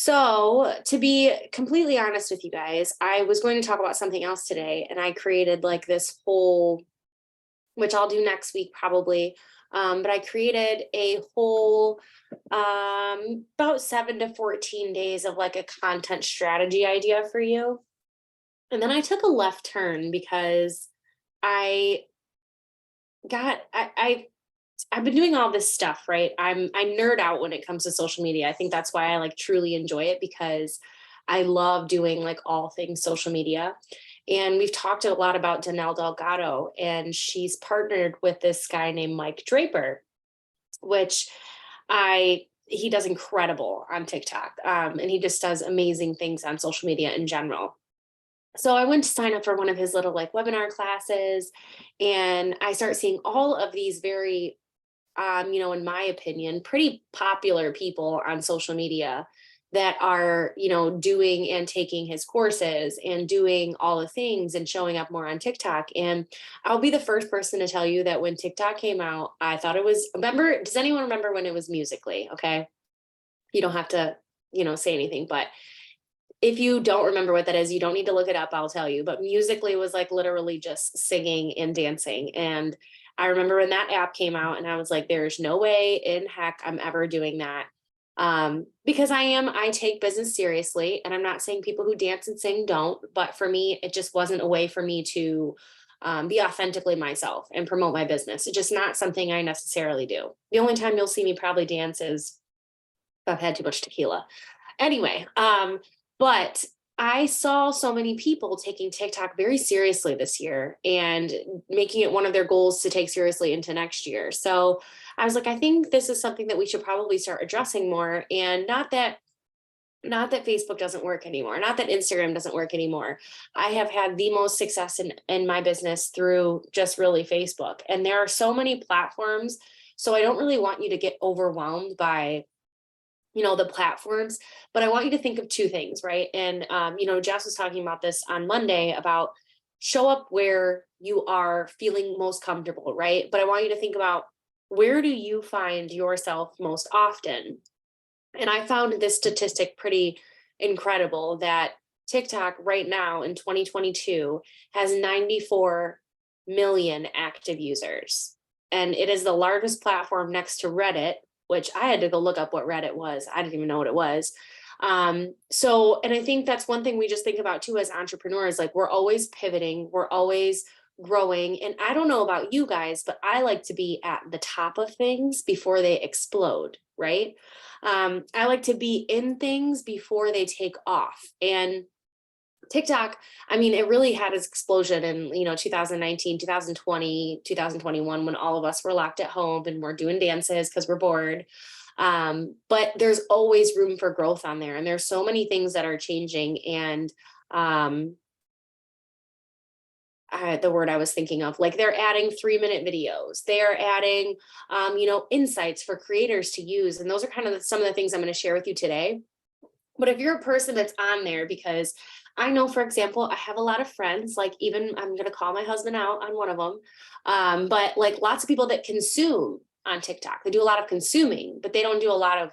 So, to be completely honest with you guys, I was going to talk about something else today, and I created like this whole, which I'll do next week probably. But I created a whole about 7 to 14 days of like a content strategy idea for you. And then I took a left turn because I I I've been doing all this stuff, right? I nerd out when it comes to social media. I think that's why I like truly enjoy it because I love doing like all things social media. And we've talked a lot about Danelle Delgado, and she's partnered with this guy named Mike Draper, which he does incredible on TikTok. And he just does amazing things on social media in general. So I went to sign up for one of his little like webinar classes, and I start seeing all of these very in my opinion, pretty popular people on social media that are, doing and taking his courses and doing all the things and showing up more on TikTok. And I'll be the first person to tell you that when TikTok came out, I thought it was, does anyone remember when it was Musically? Okay. You don't have to, say anything, but if you don't remember what that is, you don't need to look it up. I'll tell you. But Musically was like literally just singing and dancing. And I remember when that app came out, and I was like, there's no way in heck I'm ever doing that. Because I take business seriously. And I'm not saying people who dance and sing don't. But for me, it just wasn't a way for me to be authentically myself and promote my business. It's just not something I necessarily do. The only time you'll see me probably dance is if I've had too much tequila. Anyway, but I saw so many people taking TikTok very seriously this year and making it one of their goals to take seriously into next year. So I was like, I think this is something that we should probably start addressing more. And not that Facebook doesn't work anymore, not that Instagram doesn't work anymore. I have had the most success in my business through just really Facebook. And there are so many platforms. So I don't really want you to get overwhelmed by the platforms, but I want you to think of two things, right? And, Jess was talking about this on Monday about show up where you are feeling most comfortable, right? But I want you to think about, where do you find yourself most often? And I found this statistic pretty incredible that TikTok right now in 2022 has 94 million active users. And it is the largest platform next to Reddit, which I had to go look up what Reddit was. I didn't even know what it was. And I think that's one thing we just think about too as entrepreneurs, like we're always pivoting, we're always growing. And I don't know about you guys, but I like to be at the top of things before they explode, right? I like to be in things before they take off. And TikTok, I mean, it really had its explosion in, 2019, 2020, 2021, when all of us were locked at home and we're doing dances because we're bored. But there's always room for growth on there. And there's so many things that are changing. And the word I was thinking of, like they're adding 3-minute videos. They're adding, insights for creators to use. And those are kind of some of the things I'm going to share with you today. But if you're a person that's on there, because I know, for example, I have a lot of friends, like even I'm going to call my husband out on one of them, but like lots of people that consume on TikTok. They do a lot of consuming, but they don't do a lot of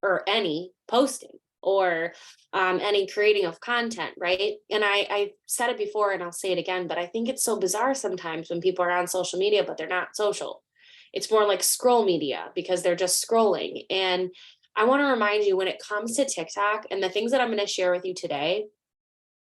or any posting or any creating of content, right? And I said it before and I'll say it again, but I think it's so bizarre sometimes when people are on social media, but they're not social. It's more like scroll media because they're just scrolling. And I want to remind you, when it comes to TikTok and the things that I'm going to share with you today,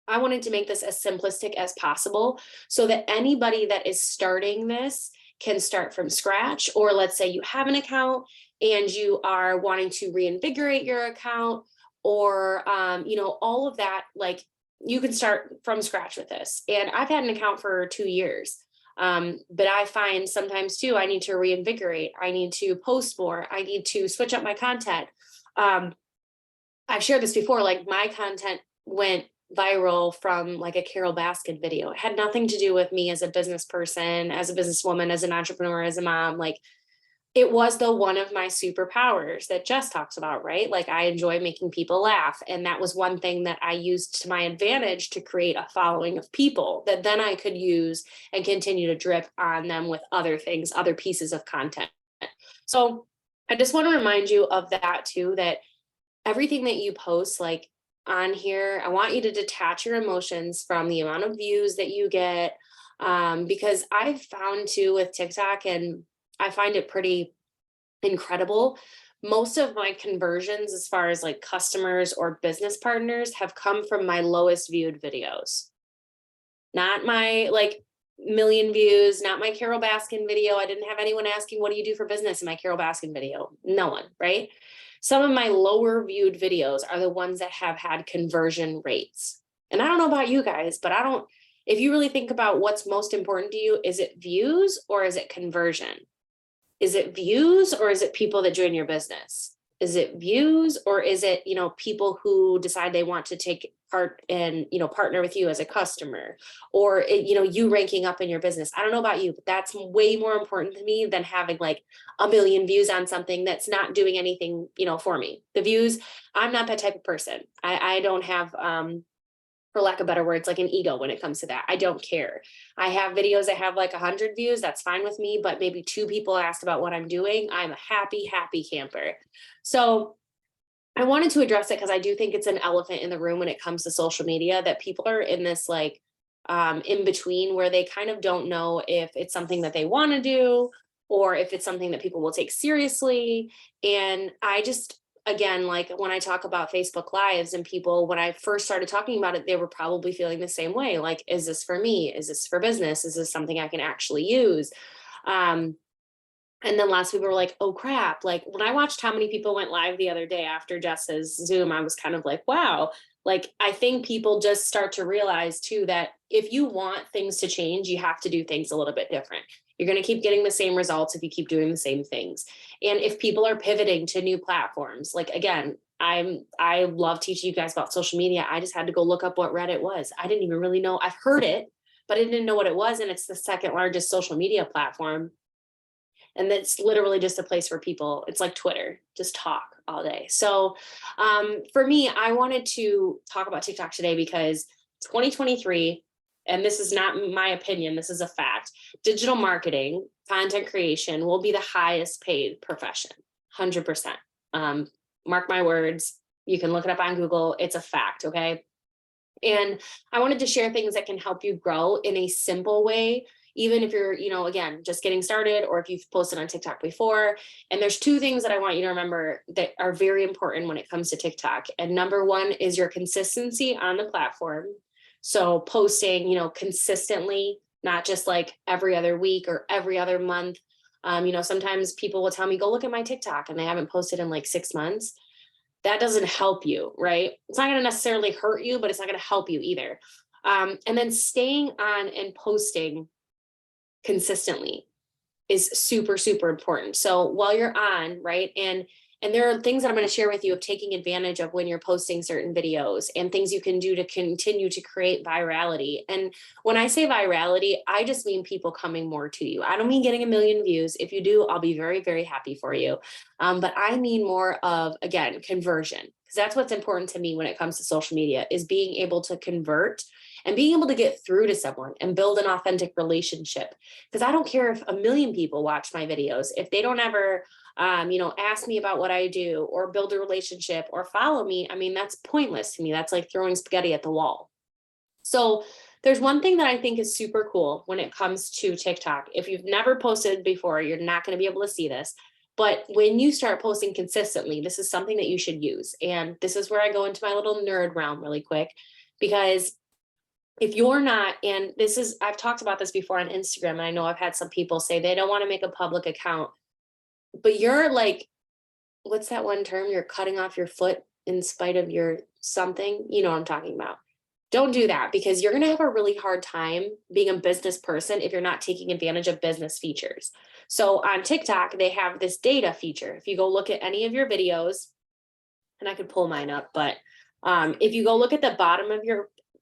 I wanted to make this as simplistic as possible so that anybody that is starting this can start from scratch. Or let's say you have an account and you are wanting to reinvigorate your account, or, all of that, like you can start from scratch with this. And I've had an account for 2 years. But I find sometimes too, I need to reinvigorate. I need to post more. I need to switch up my content. I've shared this before, like my content went viral from like a Carol Baskin video. It had nothing to do with me as a business person, as a businesswoman, as an entrepreneur, as a mom. Like it was one of my superpowers that Jess talks about, right? Like I enjoy making people laugh. And that was one thing that I used to my advantage to create a following of people that then I could use and continue to drip on them with other things, other pieces of content. So I just want to remind you of that too, that everything that you post, like on here, I want you to detach your emotions from the amount of views that you get. Because I've found too with TikTok, and I find it pretty incredible. Most of my conversions, as far as like customers or business partners, have come from my lowest viewed videos, not my like million views, not my Carol Baskin video. I didn't have anyone asking, what do you do for business in my Carol Baskin video? No one, right? Some of my lower viewed videos are the ones that have had conversion rates. And I don't know about you guys, but if you really think about what's most important to you, is it views or is it conversion? Is it views or is it people that join your business? Is it views or is it, people who decide they want to take part and, partner with you as a customer, or, you ranking up in your business? I don't know about you, but that's way more important to me than having like a million views on something that's not doing anything, for me. The views, I'm not that type of person. I don't have, for lack of better words, like an ego when it comes to that. I don't care. I have videos that have like 100 views. That's fine with me. But maybe 2 people asked about what I'm doing. I'm a happy, happy camper. So I wanted to address it because I do think it's an elephant in the room when it comes to social media, that people are in this like in between where they kind of don't know if it's something that they want to do or if it's something that people will take seriously. And I just, again, like when I talk about Facebook Lives and people, when I first started talking about it, they were probably feeling the same way. Like, is this for me? Is this for business? Is this something I can actually use? Um, and then last week we were like, oh crap. Like when I watched how many people went live the other day after Jess's Zoom, I was kind of like, wow. Like, I think people just start to realize too, that if you want things to change, you have to do things a little bit different. You're going to keep getting the same results if you keep doing the same things. And if people are pivoting to new platforms, like again, I love teaching you guys about social media. I just had to go look up what Reddit was. I didn't even really know. I've heard it, but I didn't know what it was. And it's the second largest social media platform. And that's literally just a place where people, it's like Twitter, just talk all day. So for me, I wanted to talk about TikTok today because 2023, and this is not my opinion, this is a fact, digital marketing, content creation will be the highest paid profession, 100%. Mark my words, you can look it up on Google, it's a fact, okay? And I wanted to share things that can help you grow in a simple way, even if you're, again, just getting started or if you've posted on TikTok before. And there's 2 things that I want you to remember that are very important when it comes to TikTok. And number 1 is your consistency on the platform. So posting, consistently, not just like every other week or every other month. Sometimes people will tell me, go look at my TikTok, and they haven't posted in like 6 months. That doesn't help you, right? It's not going to necessarily hurt you, but it's not going to help you either. And then staying on and posting consistently is super, super important. So while you're on, right, and there are things that I'm going to share with you of taking advantage of when you're posting certain videos and things you can do to continue to create virality. And when I say virality, I just mean people coming more to you. I don't mean getting a million views. If you do, I'll be very, very happy for you. But I mean more of, again, conversion, because that's what's important to me when it comes to social media, is being able to convert and being able to get through to someone and build an authentic relationship. Because I don't care if a million people watch my videos, if they don't ever ask me about what I do or build a relationship or follow me, I mean, that's pointless to me. That's like throwing spaghetti at the wall. So there's one thing that I think is super cool when it comes to TikTok. If you've never posted before, you're not going to be able to see this. But when you start posting consistently, this is something that you should use. And this is where I go into my little nerd realm really quick, because if you're not, and this is, I've talked about this before on Instagram, and I know I've had some people say they don't want to make a public account, but you're like, what's that one term? You're cutting off your foot in spite of your something. You know what I'm talking about. Don't do that, because you're going to have a really hard time being a business person if you're not taking advantage of business features. So on TikTok, they have this data feature. If you go look at any of your videos, and I could pull mine up, but if you go look at the bottom of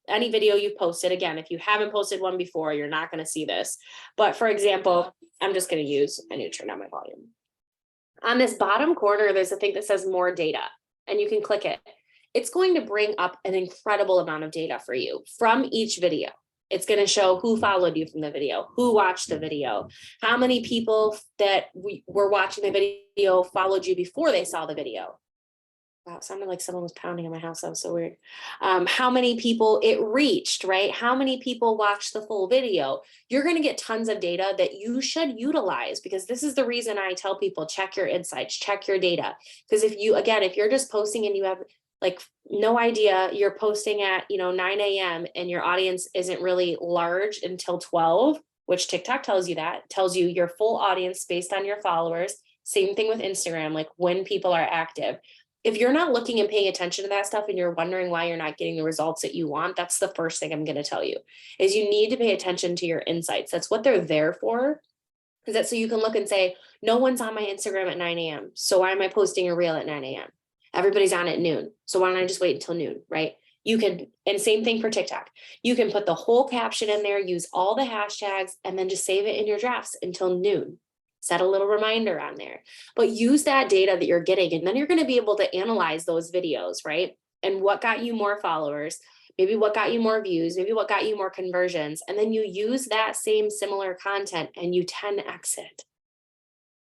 any video you've posted, again, if you haven't posted one before, you're not going to see this. But for example, I'm just going to use, I need to turn down my volume. On this bottom corner, there's a thing that says more data, and you can click it. It's going to bring up an incredible amount of data for you from each video. It's going to show who followed you from the video, who watched the video, how many people that were watching the video followed you before they saw the video. Wow, it sounded like someone was pounding in my house. That was so weird. How many people it reached, right? How many people watched the full video? You're going to get tons of data that you should utilize, because this is the reason I tell people, check your insights, check your data. Because if you, again, if you're just posting and you have like no idea, you're posting at, 9 a.m. and your audience isn't really large until 12, which TikTok tells you that, tells you your full audience based on your followers. Same thing with Instagram, like when people are active. If you're not looking and paying attention to that stuff and you're wondering why you're not getting the results that you want, that's the first thing I'm going to tell you, is you need to pay attention to your insights. That's what they're there for. Is that so you can look and say, no one's on my Instagram at 9 a.m. So why am I posting a reel at 9 a.m.? Everybody's on at noon. So why don't I just wait until noon, right? You can, and same thing for TikTok. You can put the whole caption in there, use all the hashtags, and then just save it in your drafts until noon. Set a little reminder on there, but use that data that you're getting, and then you're going to be able to analyze those videos, right? And what got you more followers, maybe what got you more views, maybe what got you more conversions, and then you use that same similar content and you 10x it.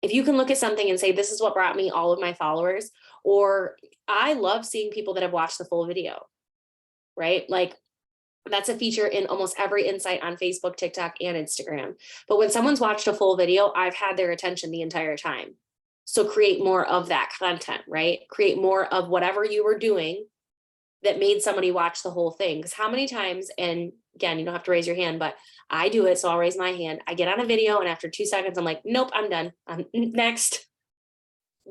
If you can look at something and say, this is what brought me all of my followers, or I love seeing people that have watched the full video, right? Like, that's a feature in almost every insight on Facebook, TikTok, and Instagram. But when someone's watched a full video, I've had their attention the entire time. So create more of that content, right? Create more of whatever you were doing that made somebody watch the whole thing. Because how many times, and again, you don't have to raise your hand, but I do it, so I'll raise my hand. I get on a video and after 2 seconds, I'm like, nope, I'm done. I'm next.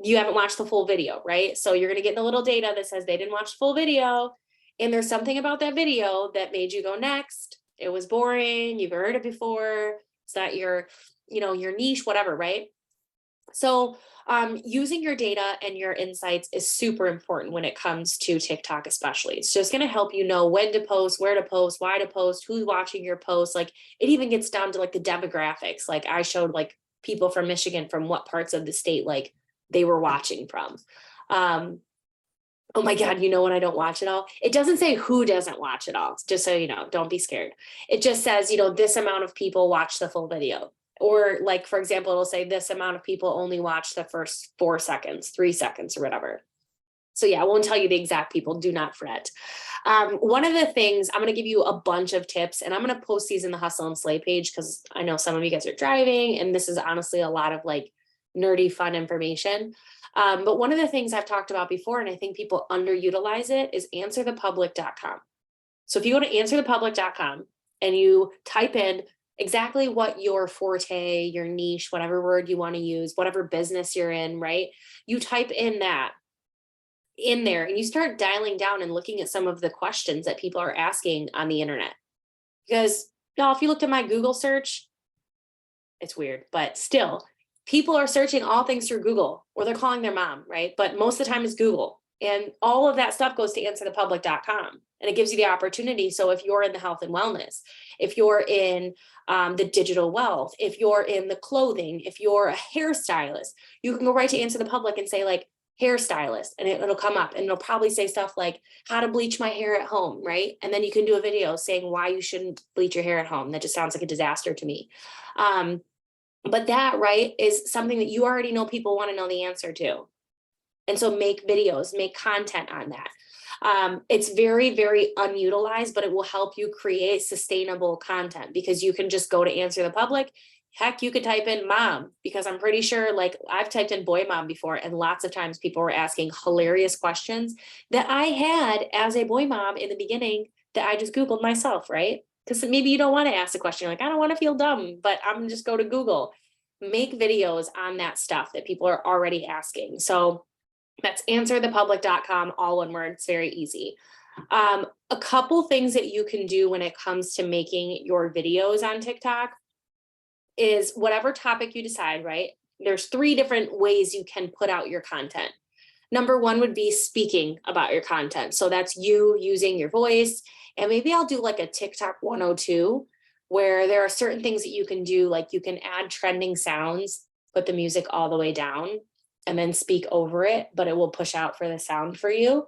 You haven't watched the full video, right? So you're going to get the little data that says they didn't watch the full video. And there's something about that video that made you go next. It was boring. You've heard it before. It's not your, your niche, whatever, right? So using your data and your insights is super important when it comes to TikTok, especially. It's just going to help you know when to post, where to post, why to post, who's watching your posts. Like it even gets down to like the demographics. Like I showed like people from Michigan, from what parts of the state, like they were watching from. Oh my God, you know when I don't watch it all? It doesn't say who doesn't watch it all, just so you know, don't be scared. It just says, this amount of people watch the full video. Or like, for example, it'll say this amount of people only watch the first 4 seconds, 3 seconds or whatever. So yeah, I won't tell you the exact people, do not fret. One of the things, I'm going to give you a bunch of tips, and I'm going to post these in the Hustle and Slay page because I know some of you guys are driving, and this is honestly a lot of like nerdy fun information. But one of the things I've talked about before, and I think people underutilize it, is answerthepublic.com. So if you go to answerthepublic.com and you type in exactly what your forte, your niche, whatever word you want to use, whatever business you're in, right? You type in that in there and you start dialing down and looking at some of the questions that people are asking on the internet. Because y'all, if you looked at my Google search, it's weird, but still, people are searching all things through Google, or they're calling their mom, right? But most of the time it's Google. And all of that stuff goes to answerthepublic.com. And it gives you the opportunity. So if you're in the health and wellness, if you're in the digital wealth, if you're in the clothing, if you're a hairstylist, you can go right to Answer the Public and say like hairstylist, and it'll come up and it'll probably say stuff like how to bleach my hair at home, right? And then you can do a video saying why you shouldn't bleach your hair at home. That just sounds like a disaster to me. But that, right, is something that you already know people want to know the answer to. And so make videos, make content on that. It's very, very unutilized, but it will help you create sustainable content because you can just go to Answer the Public. Heck, you could type in mom, because I'm pretty sure like I've typed in boy mom before, and lots of times people were asking hilarious questions that I had as a boy mom in the beginning that I just Googled myself, right? Because maybe you don't want to ask a question, like, I don't want to feel dumb, but I'm gonna just go to Google. Make videos on that stuff that people are already asking. So that's answerthepublic.com, all one word. It's very easy. A couple things that you can do when it comes to making your videos on TikTok is whatever topic you decide, right? There's 3 different ways you can put out your content. Number 1 would be speaking about your content. So that's you using your voice. And maybe I'll do like a TikTok 102 where there are certain things that you can do, like you can add trending sounds, put the music all the way down, and then speak over it, but it will push out for the sound for you.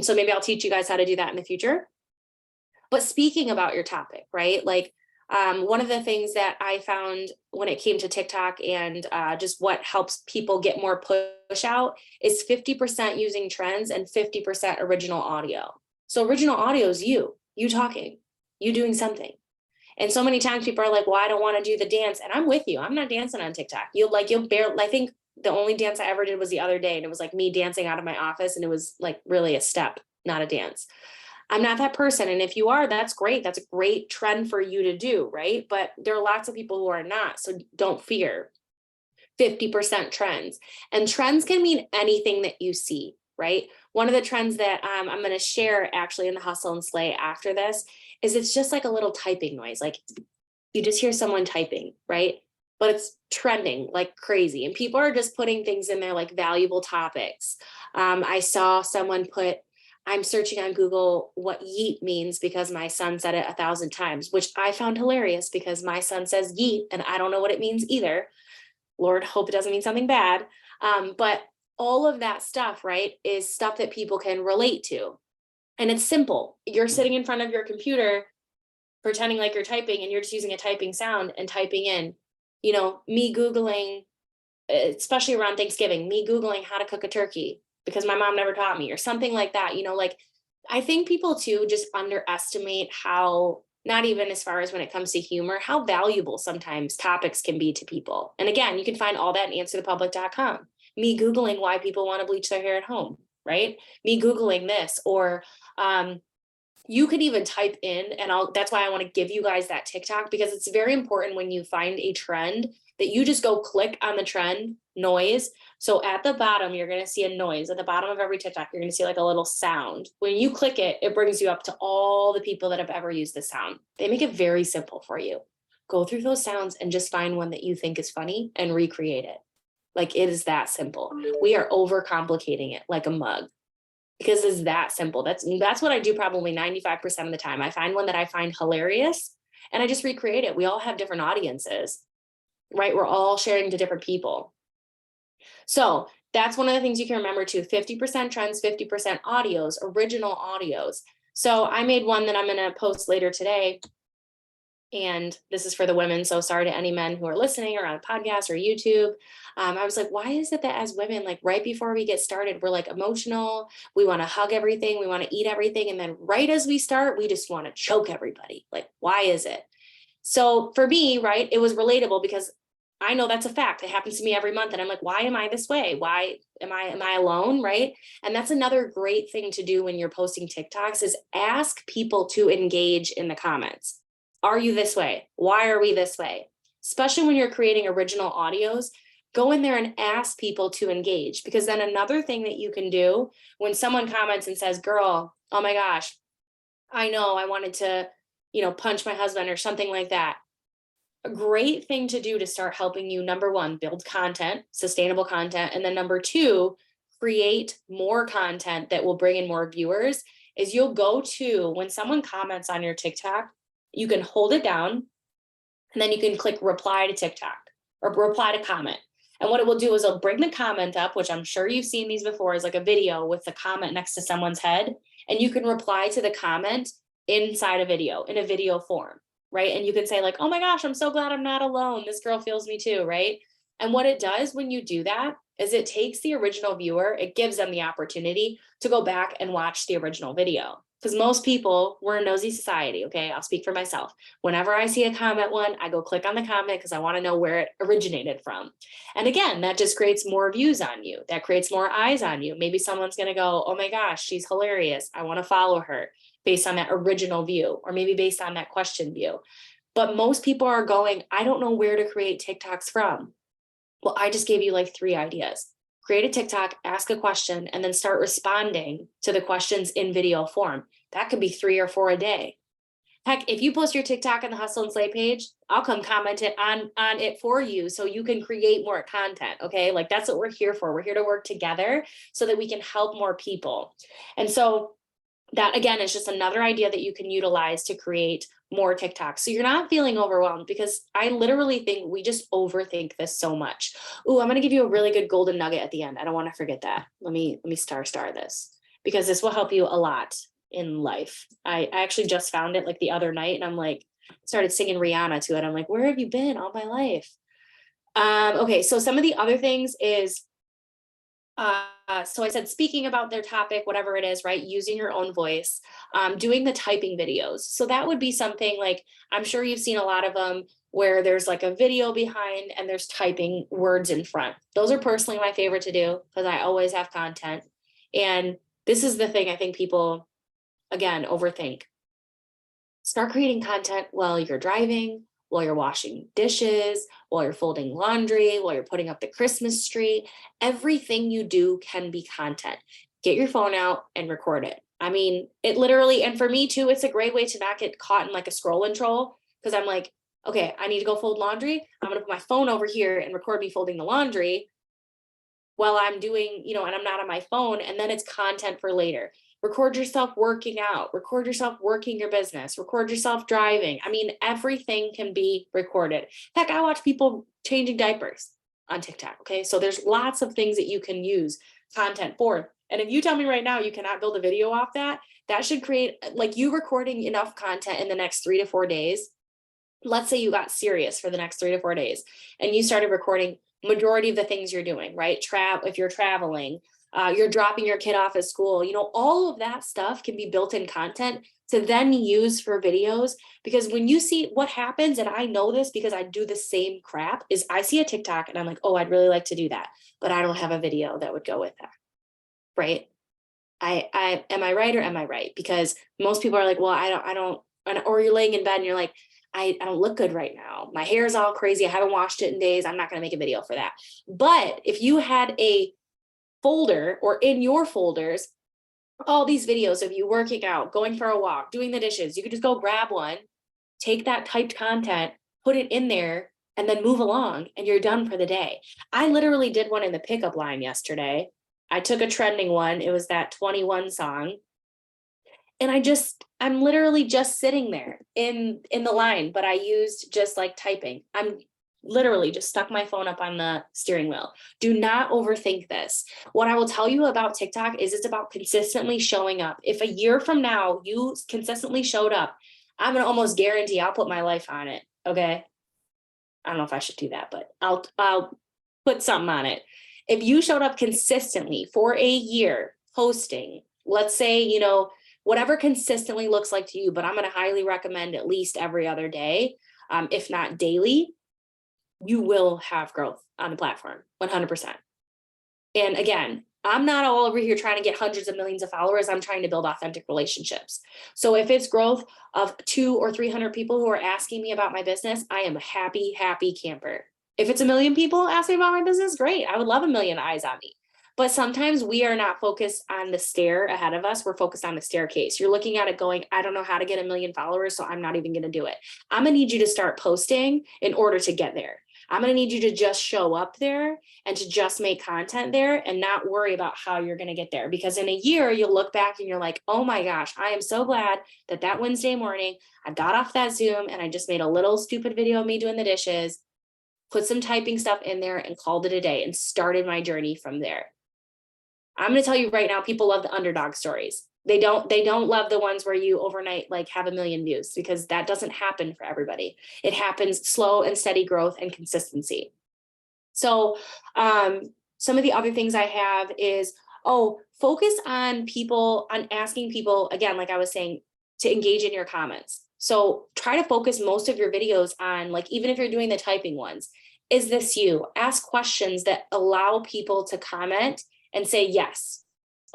So maybe I'll teach you guys how to do that in the future. But speaking about your topic, right? Like One of the things that I found when it came to TikTok and just what helps people get more push out is 50% using trends and 50% original audio. So original audio is you talking, you doing something. And so many times people are like, well, I don't want to do the dance. And I'm with you. I'm not dancing on TikTok. You'll barely, I think the only dance I ever did was the other day. And it was like me dancing out of my office. And it was like really a step, not a dance. I'm not that person. And if you are, that's great. That's a great trend for you to do, right? But there are lots of people who are not. So don't fear. 50% trends. And trends can mean anything that you see, right? One of the trends that I'm going to share actually in the Hustle and Slay after this is it's just like a little typing noise. Like you just hear someone typing, right? But it's trending like crazy. And people are just putting things in there like valuable topics. I saw someone put, I'm searching on Google what yeet means because my son said it 1,000 times, which I found hilarious because my son says yeet and I don't know what it means either. Lord, hope it doesn't mean something bad. But all of that stuff, right, is stuff that people can relate to. And it's simple. You're sitting in front of your computer, pretending like you're typing, and you're just using a typing sound and typing in, me Googling, especially around Thanksgiving, me Googling how to cook a turkey because my mom never taught me or something like that. Like I think people too just underestimate how, not even as far as when it comes to humor, how valuable sometimes topics can be to people. And again, you can find all that in answerthepublic.com. Me Googling why people want to bleach their hair at home, right? Me Googling this, or you could even type in, and that's why I want to give you guys that TikTok, because it's very important when you find a trend that you just go click on the trend noise. So at the bottom, you're going to see a noise. At the bottom of every TikTok, you're going to see like a little sound. When you click it, it brings you up to all the people that have ever used the sound. They make it very simple for you. Go through those sounds and just find one that you think is funny and recreate it. Like it is that simple. We are overcomplicating it like a mug because it's that simple. That's what I do probably 95% of the time. I find one that I find hilarious and I just recreate it. We all have different audiences, right? We're all sharing to different people. So that's one of the things you can remember too. 50% trends, 50% audios, original audios. So I made one that I'm going to post later today. And this is for the women. So sorry to any men who are listening or on a podcast or YouTube. I was like, why is it that as women, like right before we get started, we're like emotional. We want to hug everything. We want to eat everything. And then right as we start, we just want to choke everybody. Like, why is it? So for me, right, it was relatable because I know that's a fact. It happens to me every month. And I'm like, why am I this way? Why am I alone? Right. And that's another great thing to do when you're posting TikToks is ask people to engage in the comments. Are you this way? Why are we this way? Especially when you're creating original audios, go in there and ask people to engage, because then another thing that you can do when someone comments and says, girl, oh my gosh, I know I wanted to, punch my husband or something like that. A great thing to do to start helping you, number one, build content, sustainable content. And then number two, create more content that will bring in more viewers is you'll go to, when someone comments on your TikTok, you can hold it down and then you can click reply to TikTok or reply to comment. And what it will do is it'll bring the comment up, which I'm sure you've seen these before, is like a video with the comment next to someone's head. And you can reply to the comment inside a video, in a video form, right? And you can say like, oh my gosh, I'm so glad I'm not alone. This girl feels me too, right? And what it does when you do that is it takes the original viewer, it gives them the opportunity to go back and watch the original video. Because most people, we're a nosy society, okay? I'll speak for myself. Whenever I see a comment one, I go click on the comment because I want to know where it originated from. And again, that just creates more views on you. That creates more eyes on you. Maybe someone's going to go, oh my gosh, she's hilarious. I want to follow her based on that original view, or maybe based on that question view. But most people are going, I don't know where to create TikToks from. Well, I just gave you like 3 ideas. Create a TikTok, ask a question, and then start responding to the questions in video form. That could be 3 or 4 a day. Heck, if you post your TikTok on the Hustle and Slay page, I'll come comment it on it for you so you can create more content, okay? Like that's what we're here for. We're here to work together so that we can help more people. And so that, again, is just another idea that you can utilize to create more TikToks. So you're not feeling overwhelmed, because I literally think we just overthink this so much. Ooh, I'm going to give you a really good golden nugget at the end. I don't want to forget that. Let me star this, because this will help you a lot in life. I actually just found it like the other night and I'm like, Started singing Rihanna to it. I'm like, where have you been all my life? Okay, so some of the other things is, so I said speaking about their topic, whatever it is, right? Using your own voice, doing the typing videos. So that would be something like, I'm sure you've seen a lot of them where there's like a video behind and there's typing words in front. Those are personally my favorite to do because I always have content. And this is the thing I think people, again, overthink. Start creating content while you're driving, while you're washing dishes, while you're folding laundry, while you're putting up the Christmas tree. Everything you do can be content. Get your phone out and record it. I mean, it literally, and for me too, it's a great way to not get caught in like a scroll and troll because I'm like, okay, I need to go fold laundry. I'm going to put my phone over here and record me folding the laundry while I'm doing, and I'm not on my phone. And then it's content for later. Record yourself working out, record yourself working your business, record yourself driving. I mean, everything can be recorded. Heck, I watch people changing diapers on TikTok. Okay. So there's lots of things that you can use content for. And if you tell me right now you cannot build a video off that, that should create like you recording enough content in the next 3 to 4 days. Let's say you got serious for the next 3 to 4 days and you started recording majority of the things you're doing, right? If you're traveling, you're dropping your kid off at school, all of that stuff can be built in content to then use for videos. Because when you see what happens, and I know this because I do the same crap, is I see a TikTok and I'm like, oh, I'd really like to do that, but I don't have a video that would go with that, right? Am I right or am I right? Because most people are like, well, I don't, or you're laying in bed and you're like, I don't look good right now. My hair is all crazy. I haven't washed it in days. I'm not going to make a video for that. But if you had a folder or in your folders, all these videos of you working out, going for a walk, doing the dishes, you could just go grab one, take that typed content, put it in there, and then move along and you're done for the day. I literally did one in the pickup line yesterday. I took a trending one. It was that 21 song. And I'm literally just sitting there in the line, but I used just like typing. I'm literally just stuck my phone up on the steering wheel. Do not overthink this. What I will tell you about TikTok is it's about consistently showing up. If a year from now you consistently showed up, I'm going to almost guarantee I'll put my life on it. Okay. I don't know if I should do that, but I'll put something on it. If you showed up consistently for a year posting, let's say, whatever consistently looks like to you, but I'm going to highly recommend at least every other day, if not daily, you will have growth on the platform, 100%. And again, I'm not all over here trying to get hundreds of millions of followers. I'm trying to build authentic relationships. So if it's growth of 200 or 300 people who are asking me about my business, I am a happy, happy camper. If it's 1 million people asking about my business, great. I would love 1 million eyes on me. But sometimes we are not focused on the stair ahead of us. We're focused on the staircase. You're looking at it going, I don't know how to get 1 million followers, so I'm not even going to do it. I'm going to need you to start posting in order to get there. I'm going to need you to just show up there and to just make content there and not worry about how you're going to get there. Because in a year, you'll look back and you're like, oh my gosh, I am so glad that Wednesday morning, I got off that Zoom and I just made a little stupid video of me doing the dishes, put some typing stuff in there and called it a day and started my journey from there. I'm going to tell you right now, people love the underdog stories. They don't love the ones where you overnight like have 1 million views, because that doesn't happen for everybody. It happens slow and steady growth and consistency. So some of the other things I have is, focus on asking people, again, like I was saying, to engage in your comments. So try to focus most of your videos on, like, even if you're doing the typing ones, is this you? Ask questions that allow people to comment and say yes,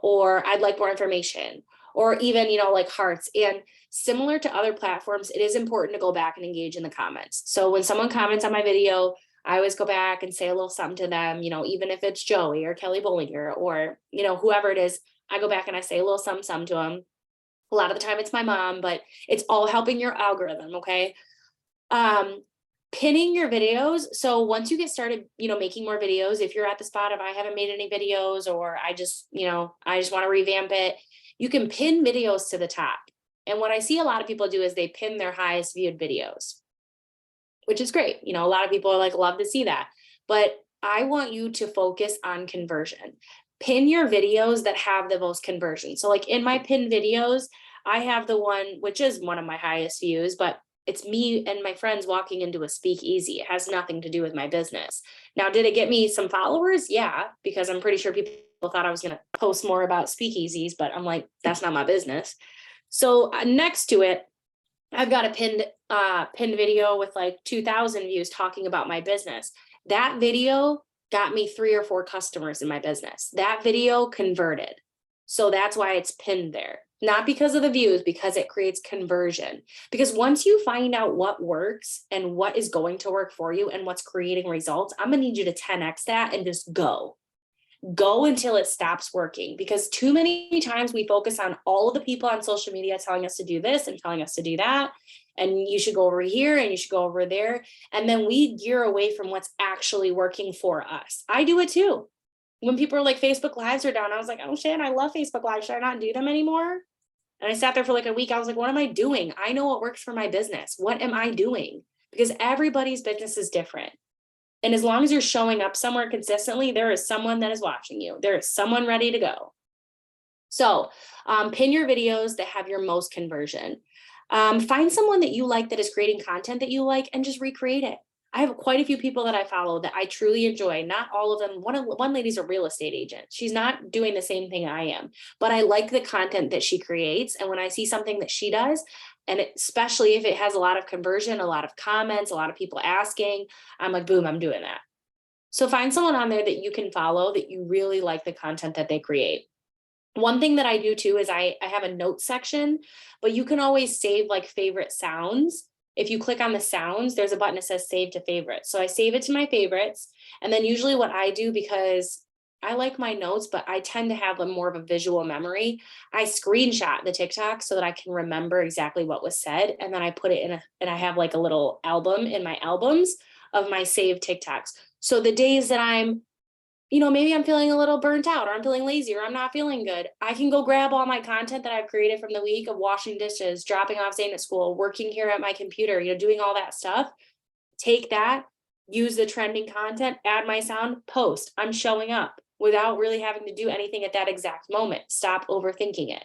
or I'd like more information, or even, like hearts. And similar to other platforms, it is important to go back and engage in the comments. So when someone comments on my video, I always go back and say a little something to them, even if it's Joey or Kelly Bollinger or, whoever it is, I go back and I say a little something to them. A lot of the time it's my mom, but it's all helping your algorithm. Okay. Pinning your videos. So once you get started, making more videos, if you're at the spot of I haven't made any videos, or I just want to revamp it, you can pin videos to the top. And what I see a lot of people do is they pin their highest viewed videos, which is great. A lot of people are like, love to see that. But I want you to focus on conversion. Pin your videos that have the most conversion. So like in my pin videos, I have the one, which is one of my highest views, but It's me and my friends walking into a speakeasy. It has nothing to do with my business. Now, did it get me some followers? Yeah, because I'm pretty sure people thought I was going to post more about speakeasies, but I'm like, that's not my business. So next to it, I've got a pinned video with like 2,000 views talking about my business. That video got me 3 or 4 customers in my business. That video converted. So that's why it's pinned there. Not because of the views, because it creates conversion. Because once you find out what works and what is going to work for you and what's creating results, I'm gonna need you to 10x that and just go until it stops working, because too many times we focus on all of the people on social media telling us to do this and telling us to do that. And you should go over here and you should go over there. And then we gear away from what's actually working for us. I do it too. When people are like, Facebook Lives are down, I was like, oh shit, I love Facebook Lives. Should I not do them anymore? And I sat there for like a week. I was like, what am I doing? I know what works for my business. What am I doing? Because everybody's business is different. And as long as you're showing up somewhere consistently, there is someone that is watching you. There is someone ready to go. So pin your videos that have your most conversion. Find someone that you like that is creating content that you like and just recreate it. I have quite a few people that I follow that I truly enjoy. Not all of them. One lady's a real estate agent. She's not doing the same thing I am, but I like the content that she creates. And when I see something that she does, and especially if it has a lot of conversion, a lot of comments, a lot of people asking, I'm like, boom, I'm doing that. So find someone on there that you can follow that you really like the content that they create. One thing that I do too is I have a notes section, but you can always save like favorite sounds. If you click on the sounds, there's a button that says save to favorites. So I save it to my favorites. And then usually what I do, because I like my notes, but I tend to have more of a visual memory, I screenshot the TikTok so that I can remember exactly what was said. And then I put it in and I have like a little album in my albums of my saved TikToks. So the days that I'm, maybe I'm feeling a little burnt out, or I'm feeling lazy, or I'm not feeling good, I can go grab all my content that I've created from the week of washing dishes, dropping off Zane at school, working here at my computer, doing all that stuff. Take that, use the trending content, add my sound, post. I'm showing up without really having to do anything at that exact moment. Stop overthinking it.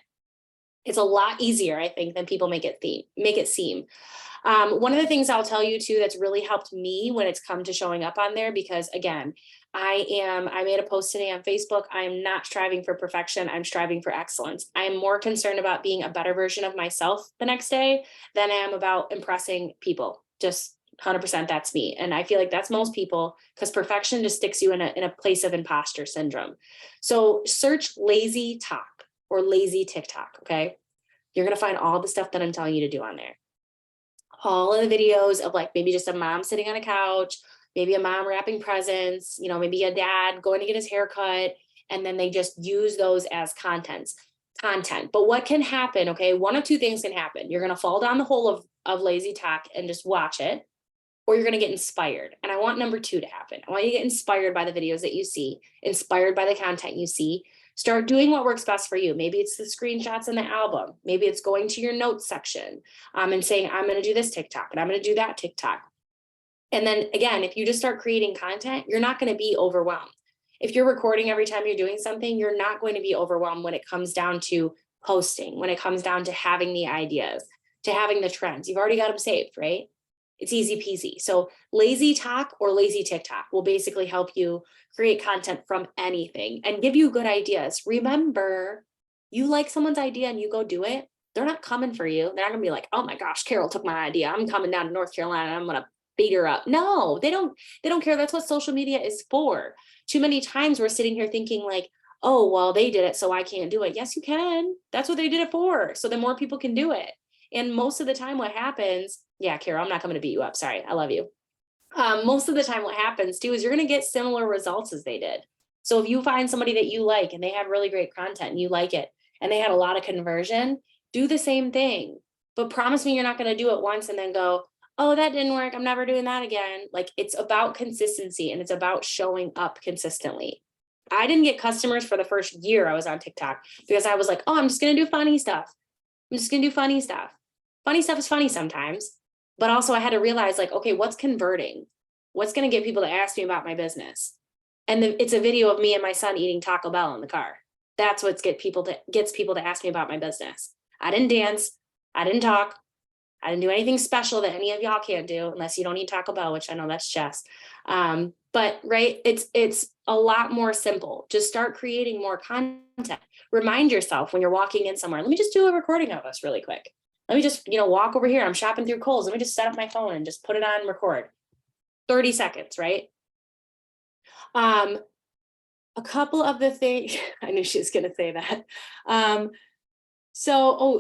It's a lot easier, I think, than people make it seem. One of the things I'll tell you too that's really helped me when it's come to showing up on there, because again, I made a post today on Facebook. I'm not striving for perfection. I'm striving for excellence. I'm more concerned about being a better version of myself the next day than I am about impressing people. Just 100% that's me. And I feel like that's most people, because perfection just sticks you in a place of imposter syndrome. So search lazy talk or lazy TikTok. Okay. You're going to find all the stuff that I'm telling you to do on there. All of the videos of like maybe just a mom sitting on a couch, maybe a mom wrapping presents, maybe a dad going to get his hair cut, and then they just use those as content. But what can happen, okay, one of two things can happen. You're going to fall down the hole of lazy talk and just watch it, or you're going to get inspired. And I want number 2 to happen. I want you to get inspired by the videos that you see, inspired by the content you see. Start doing what works best for you. Maybe it's the screenshots in the album. Maybe it's going to your notes section and saying, I'm going to do this TikTok and I'm going to do that TikTok. And then again, if you just start creating content, you're not going to be overwhelmed. If you're recording every time you're doing something, you're not going to be overwhelmed when it comes down to posting, when it comes down to having the ideas, to having the trends. You've already got them saved, right? It's easy peasy. So lazy talk or lazy TikTok will basically help you create content from anything and give you good ideas. Remember, you like someone's idea and you go do it, they're not coming for you. They're not gonna be like, oh my gosh, Carol took my idea. I'm coming down to North Carolina and I'm gonna beat her up. No, they don't care. That's what social media is for. Too many times we're sitting here thinking like, oh, well, they did it, so I can't do it. Yes, you can. That's what they did it for. So then more people can do it. And most of the time what happens, yeah, Carol, I'm not coming to beat you up. Sorry, I love you. Most of the time what happens too is you're going to get similar results as they did. So if you find somebody that you like and they have really great content and you like it and they had a lot of conversion, do the same thing. But promise me you're not going to do it once and then go, oh, that didn't work, I'm never doing that again. Like, it's about consistency and it's about showing up consistently. I didn't get customers for the first year I was on TikTok because I was like, oh, I'm just going to do funny stuff. I'm just going to do funny stuff. Funny stuff is funny sometimes, but also I had to realize like, okay, what's converting? What's going to get people to ask me about my business? And it's a video of me and my son eating Taco Bell in the car. That's what gets people to ask me about my business. I didn't dance. I didn't talk. I didn't do anything special that any of y'all can't do, unless you don't eat Taco Bell, which I know that's Jess. But right, it's a lot more simple. Just start creating more content. Remind yourself when you're walking in somewhere, let me just do a recording of us really quick. Let me just, walk over here. I'm shopping through Kohl's. Let me just set up my phone and just put it on record. 30 seconds, right? A couple of the things, I knew she was going to say that.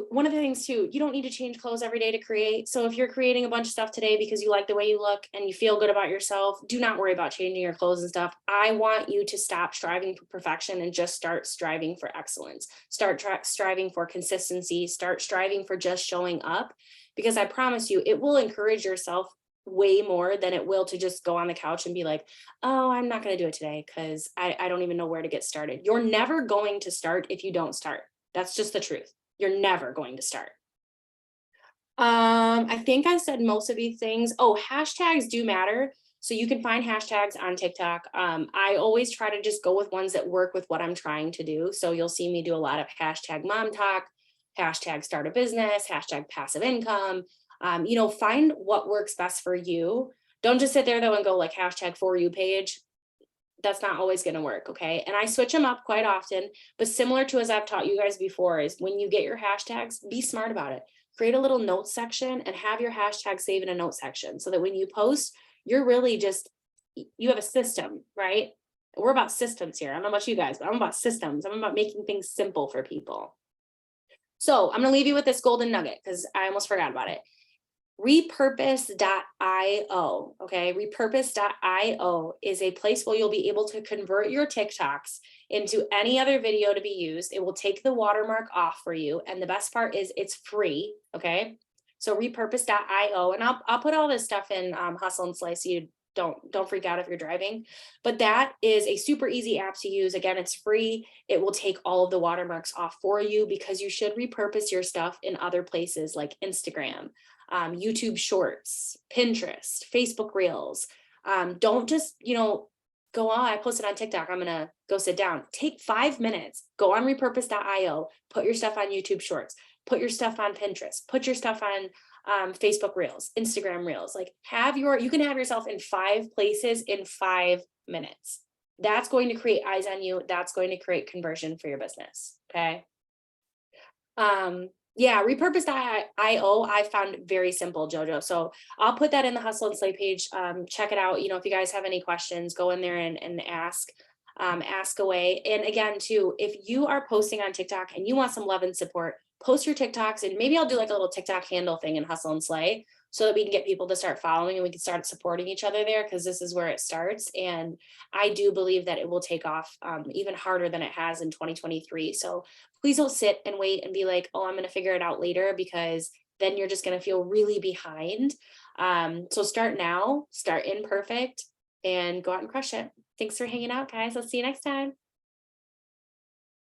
One of the things too, you don't need to change clothes every day to create. So if you're creating a bunch of stuff today because you like the way you look and you feel good about yourself, do not worry about changing your clothes and stuff. I want you to stop striving for perfection and just start striving for excellence. Start striving for consistency, start striving for just showing up, because I promise you, it will encourage yourself way more than it will to just go on the couch and be like, oh, I'm not going to do it today because I don't even know where to get started. You're never going to start if you don't start. That's just the truth. You're never going to start. I think I said most of these things. Oh, hashtags do matter. So you can find hashtags on TikTok. I always try to just go with ones that work with what I'm trying to do. So you'll see me do a lot of hashtag mom talk, hashtag start a business, hashtag passive income. Find what works best for you. Don't just sit there though and go like hashtag for you page. That's not always going to work. Okay. And I switch them up quite often, but similar to as I've taught you guys before is when you get your hashtags, be smart about it. Create a little notes section and have your hashtag save in a note section so that when you post, you're really just, you have a system, right? We're about systems here. I don't know about you guys, but I'm about systems. I'm about making things simple for people. So I'm going to leave you with this golden nugget because I almost forgot about it. Repurpose.io. Okay. Repurpose.io is a place where you'll be able to convert your TikToks into any other video to be used. It will take the watermark off for you. And the best part is it's free. Okay. So repurpose.io, and I'll put all this stuff in Hustle and Slay so you don't freak out if you're driving, but that is a super easy app to use. Again, it's free. It will take all of the watermarks off for you because you should repurpose your stuff in other places like Instagram, YouTube Shorts, Pinterest, Facebook Reels. Don't just, go on, I posted on TikTok, I'm going to go sit down. Take 5 minutes, go on repurpose.io, put your stuff on YouTube Shorts, put your stuff on Pinterest, put your stuff on Facebook Reels, Instagram Reels. Like you can have yourself in 5 places in 5 minutes. That's going to create eyes on you. That's going to create conversion for your business. Okay. Yeah, repurpose.io I found very simple, Jojo. So I'll put that in the Hustle and Slay page. Check it out. If you guys have any questions, go in there and ask away. And again, too, if you are posting on TikTok and you want some love and support, post your TikToks, and maybe I'll do like a little TikTok handle thing in Hustle and Slay so that we can get people to start following and we can start supporting each other there, because this is where it starts. And I do believe that it will take off even harder than it has in 2023. So please don't sit and wait and be like, oh, I'm going to figure it out later, because then you're just going to feel really behind. So start now, start imperfect, and go out and crush it. Thanks for hanging out, guys. I'll see you next time.